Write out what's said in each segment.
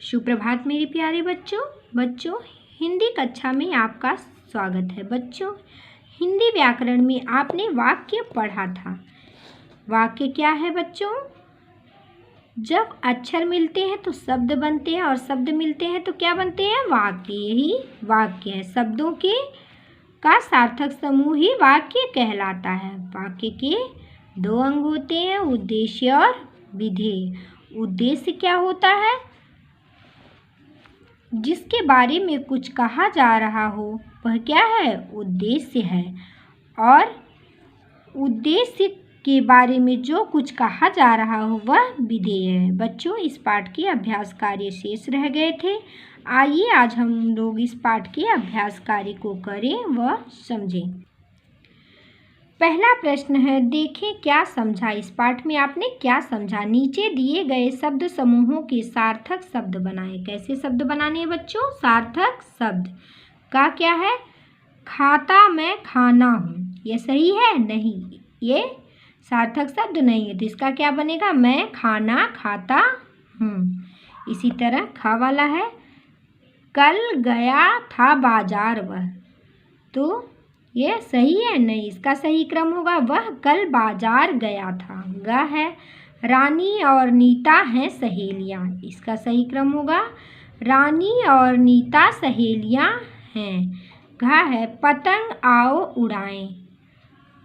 सुप्रभात मेरे प्यारे बच्चों हिंदी कक्षा में आपका स्वागत है। बच्चों, हिंदी व्याकरण में आपने वाक्य पढ़ा था। वाक्य क्या है बच्चों? जब अक्षर मिलते हैं तो शब्द बनते हैं और शब्द मिलते हैं तो क्या बनते हैं? वाक्य। यही वाक्य है। शब्दों के का सार्थक समूह ही वाक्य कहलाता है। वाक्य के दो अंग होते हैं, उद्देश्य और विधेय। उद्देश्य क्या होता है? जिसके बारे में कुछ कहा जा रहा हो वह क्या है? उद्देश्य है। और उद्देश्य के बारे में जो कुछ कहा जा रहा हो वह विधेय है। बच्चों, इस पाठ के अभ्यास कार्य शेष रह गए थे। आइए आज हम लोग इस पाठ के अभ्यास कार्य को करें व समझें। पहला प्रश्न है, देखें क्या समझा। इस पाठ में आपने क्या समझा? नीचे दिए गए शब्द समूहों के सार्थक शब्द बनाएं। कैसे शब्द बनाने हैं बच्चों? सार्थक शब्द का क्या है? खाता मैं खाना हूँ। ये सही है? नहीं, ये सार्थक शब्द नहीं है। तो इसका क्या बनेगा? मैं खाना खाता हूँ। इसी तरह खा वाला है, कल गया था बाजार वह। तो ये सही है? नहीं, इसका सही क्रम होगा वह कल बाजार गया था। ग है, रानी और नीता हैं सहेलियाँ। इसका सही क्रम होगा रानी और नीता सहेलियाँ हैं। घ है, पतंग आओ उड़ाएं।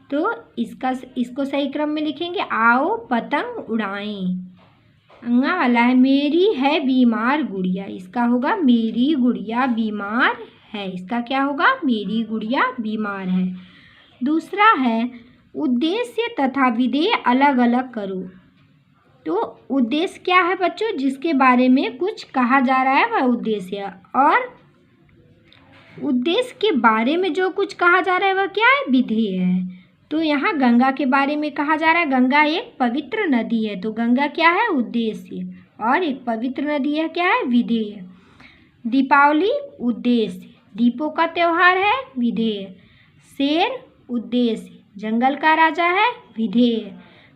तो इसको सही क्रम में लिखेंगे, आओ पतंग उड़ाएं। अंगा वाला है, मेरी है बीमार गुड़िया। इसका होगा मेरी गुड़िया बीमार है। इसका क्या होगा? मेरी गुड़िया बीमार है। दूसरा है, उद्देश्य तथा विधेय अलग अलग करो। तो उद्देश्य क्या है बच्चों? जिसके बारे में कुछ कहा जा रहा है वह उद्देश्य। और उद्देश्य के बारे में जो कुछ कहा जा रहा है वह क्या है? विधेय है। तो यहाँ गंगा के बारे में कहा जा रहा है। गंगा एक पवित्र नदी है। तो गंगा क्या है? उद्देश्य। और एक पवित्र नदी है, क्या है? विधेय। दीपावली उद्देश्य, दीपों का त्योहार है। विधेय। शेर उद्देश्य, जंगल का राजा है। विधेय।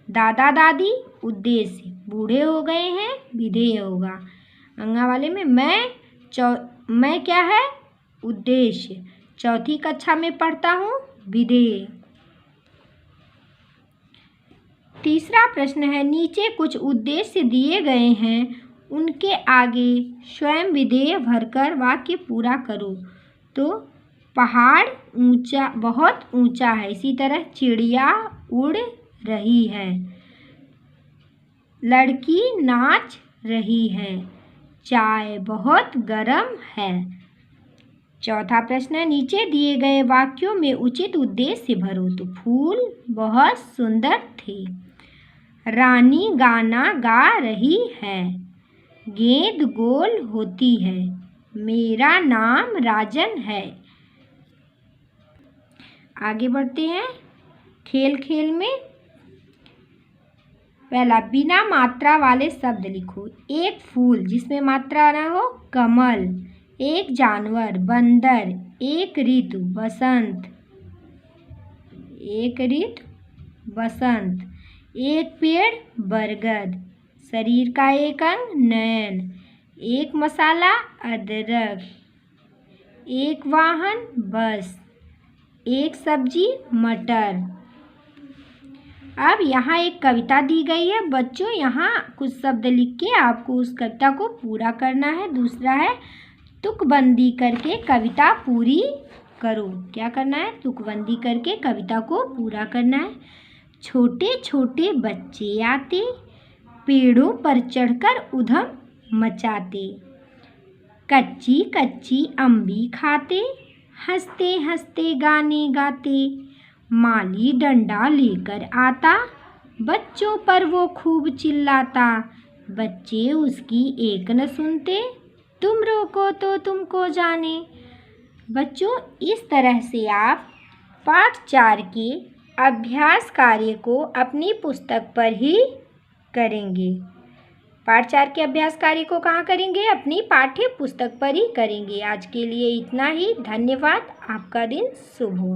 दादा दादी उद्देश्य, बूढ़े हो गए हैं। विधेय होगा। अंगा वाले में मैं क्या है? उद्देश्य, चौथी कक्षा में पढ़ता हूँ। विधेय। तीसरा प्रश्न है, नीचे कुछ उद्देश्य दिए गए हैं, उनके आगे स्वयं विधेय भरकर वाक्य पूरा करो। तो पहाड़ ऊंचा, बहुत ऊंचा है। इसी तरह चिड़िया उड़ रही है। लड़की नाच रही है। चाय बहुत गर्म है। चौथा प्रश्न है, नीचे दिए गए वाक्यों में उचित उद्देश्य भरो। तो फूल बहुत सुंदर थे। रानी गाना गा रही है। गेंद गोल होती है। मेरा नाम राजन है। आगे बढ़ते हैं। खेल खेल में पहला, बिना मात्रा वाले शब्द लिखो। एक फूल जिसमें मात्रा ना हो, कमल। एक जानवर, बंदर। एक ऋतु, बसंत। एक ऋतु, बसंत। एक पेड़, बरगद। शरीर का एक अंग, नयन। एक मसाला, अदरक। एक वाहन, बस। एक सब्जी, मटर। अब यहाँ एक कविता दी गई है बच्चों। यहाँ कुछ शब्द लिख के आपको उस कविता को पूरा करना है। दूसरा है, तुकबंदी करके कविता पूरी करो। क्या करना है? तुकबंदी करके कविता को पूरा करना है। छोटे छोटे बच्चे आते, पेड़ों पर चढ़कर उधम मचाते। कच्ची कच्ची अम्बी खाते, हंसते हंसते गाने गाते। माली डंडा लेकर आता, बच्चों पर वो खूब चिल्लाता। बच्चे उसकी एक न सुनते, तुम रोको तो तुमको जाने। बच्चों, इस तरह से आप पाठ 4 के अभ्यास कार्य को अपनी पुस्तक पर ही करेंगे। पाठ 4 के अभ्यास कार्य को कहाँ करेंगे? अपनी पाठ्य पुस्तक पर ही करेंगे। आज के लिए इतना ही। धन्यवाद। आपका दिन शुभ हो।